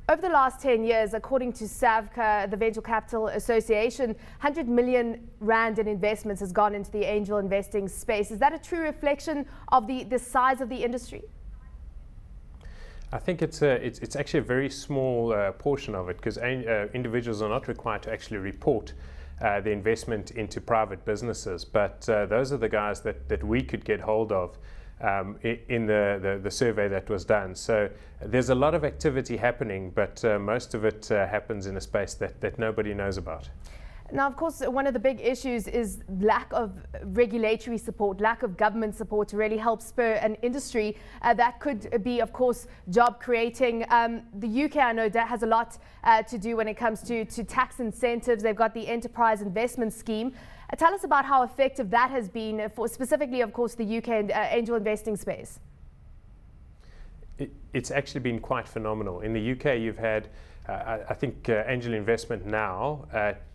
Over the last 10 years, according to SAVCA, the Venture Capital Association, 100 million rand in investments has gone into the angel investing space. Is that a true reflection of the size of the industry? I think it's actually a very small portion of it, because individuals are not required to actually report the investment into private businesses. But those are the guys that we could get hold of in the survey that was done. So there's a lot of activity happening, but most of it happens in a space that nobody knows about. Now, of course, one of the big issues is lack of regulatory support, lack of government support to really help spur an industry that could be, of course, job creating. The UK, I know, that has a lot to do when it comes to tax incentives. They've got the Enterprise Investment Scheme. Tell us about how effective that has been for specifically, of course, the UK and angel investing space. It's actually been quite phenomenal. In the UK, you've had, I think, angel investment now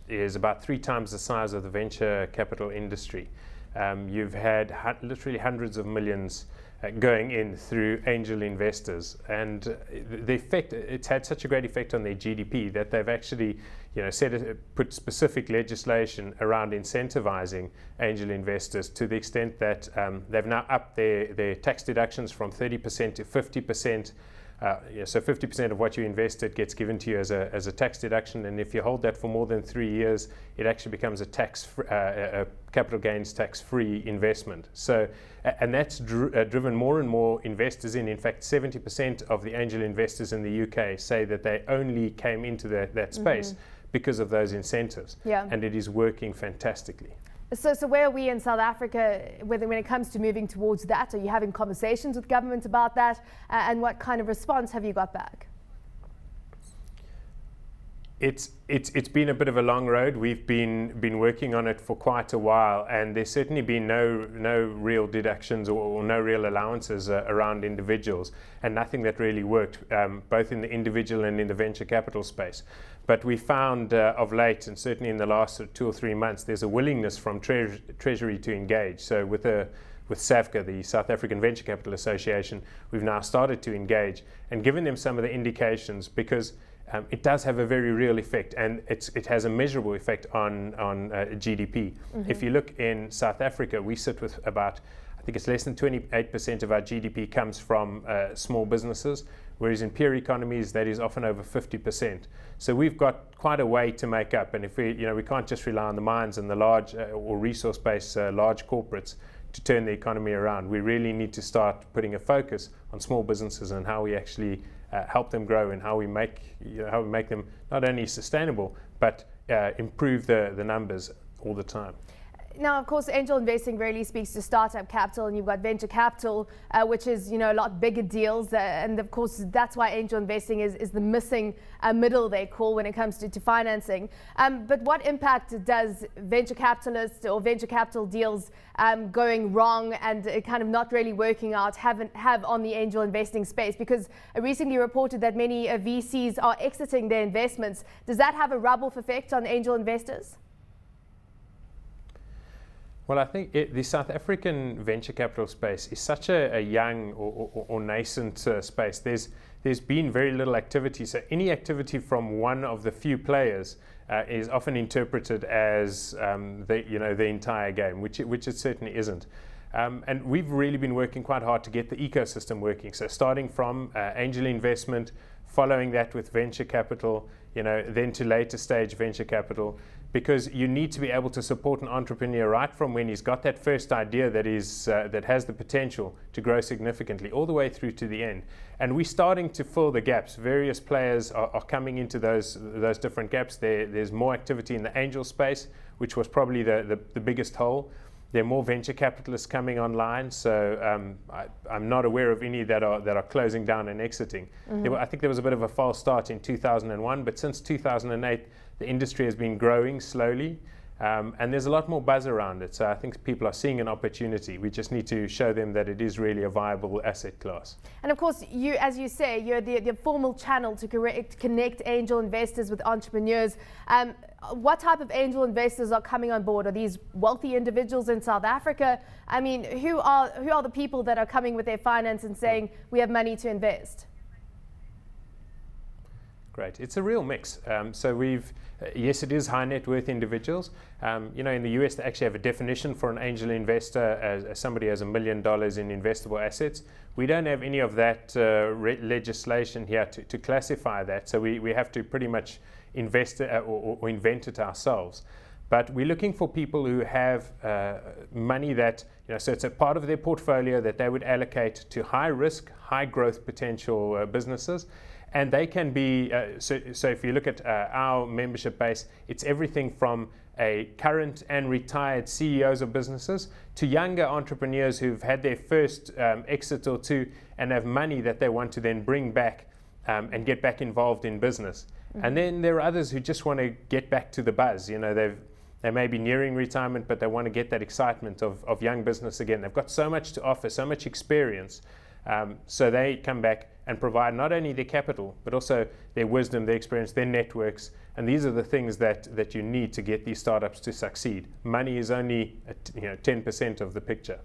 is about 3 times the size of the venture capital industry. You've had literally hundreds of millions going in through angel investors, and the effect, it's had such a great effect on their GDP that they've actually, put specific legislation around incentivizing angel investors, to the extent that they've now upped their tax deductions from 30% to 50%. So 50% of what you invested gets given to you as a tax deduction, and if you hold that for more than 3 years, it actually becomes a capital gains tax-free investment. So, and that's driven more and more investors in. In fact, 70% of the angel investors in the UK say that they only came into that space because of those incentives, and it is working fantastically. So where are we in South Africa when it comes to moving towards that? Are you having conversations with government about that? And what kind of response have you got back? It's been a bit of a long road. We've been working on it for quite a while, and there's certainly been no real deductions or no real allowances around individuals, and nothing that really worked, both in the individual and in the venture capital space. But we found of late, and certainly in the last 2 or 3 months, there's a willingness from Treasury to engage. So with SAVCA, the South African Venture Capital Association, we've now started to engage and given them some of the indications, because it does have a very real effect, and it has a measurable effect on GDP. If you look in South Africa, we sit with about, I think it's less than 28% of our GDP comes from small businesses, whereas in peer economies that is often over 50%. So we've got quite a way to make up, and if we can't just rely on the mines and the large or resource-based large corporates to turn the economy around. We really need to start putting a focus on small businesses and how we actually help them grow, and how we make them not only sustainable but improve the numbers all the time. Now, of course, angel investing really speaks to startup capital, and you've got venture capital, which is, a lot bigger deals. And of course, that's why angel investing is the missing middle, they call, when it comes to financing. But what impact does venture capitalists or venture capital deals going wrong and kind of not really working out have on the angel investing space? Because I recently reported that many VCs are exiting their investments. Does that have a rub-off effect on angel investors? Well, I think the South African venture capital space is such a young or nascent space. There's been very little activity. So any activity from one of the few players is often interpreted as the entire game, which it certainly isn't. And we've really been working quite hard to get the ecosystem working. So starting from angel investment, following that with venture capital, then to later stage venture capital, because you need to be able to support an entrepreneur right from when he's got that first idea that has the potential to grow significantly, all the way through to the end. And we're starting to fill the gaps. Various players are coming into those different gaps. There's more activity in the angel space, which was probably the biggest hole. There are more venture capitalists coming online, so I'm not aware of any that are closing down and exiting. I think there was a bit of a false start in 2001, but since 2008, the industry has been growing slowly, and there's a lot more buzz around it. So I think people are seeing an opportunity. We just need to show them that it is really a viable asset class. And of course, you, as you say, you're the formal channel to connect angel investors with entrepreneurs. What type of angel investors are coming on board? Are these wealthy individuals in South Africa? I mean, who are the people that are coming with their finance and saying, we have money to invest? Great. It's a real mix. So we've, yes, it is high net worth individuals. In the US, they actually have a definition for an angel investor as somebody who has $1 million in investable assets. We don't have any of that legislation here to classify that. So we have to pretty much invest or invent it ourselves. But we're looking for people who have money that, so it's a part of their portfolio that they would allocate to high risk, high growth potential businesses. And they can be, so if you look at our membership base, it's everything from a current and retired CEOs of businesses to younger entrepreneurs who've had their first exit or two and have money that they want to then bring back and get back involved in business. Mm-hmm. And then there are others who just want to get back to the buzz. They may be nearing retirement, but they want to get that excitement of young business again. They've got so much to offer, so much experience. So they come back and provide not only their capital, but also their wisdom, their experience, their networks. And these are the things that you need to get these startups to succeed. Money is only 10% of the picture.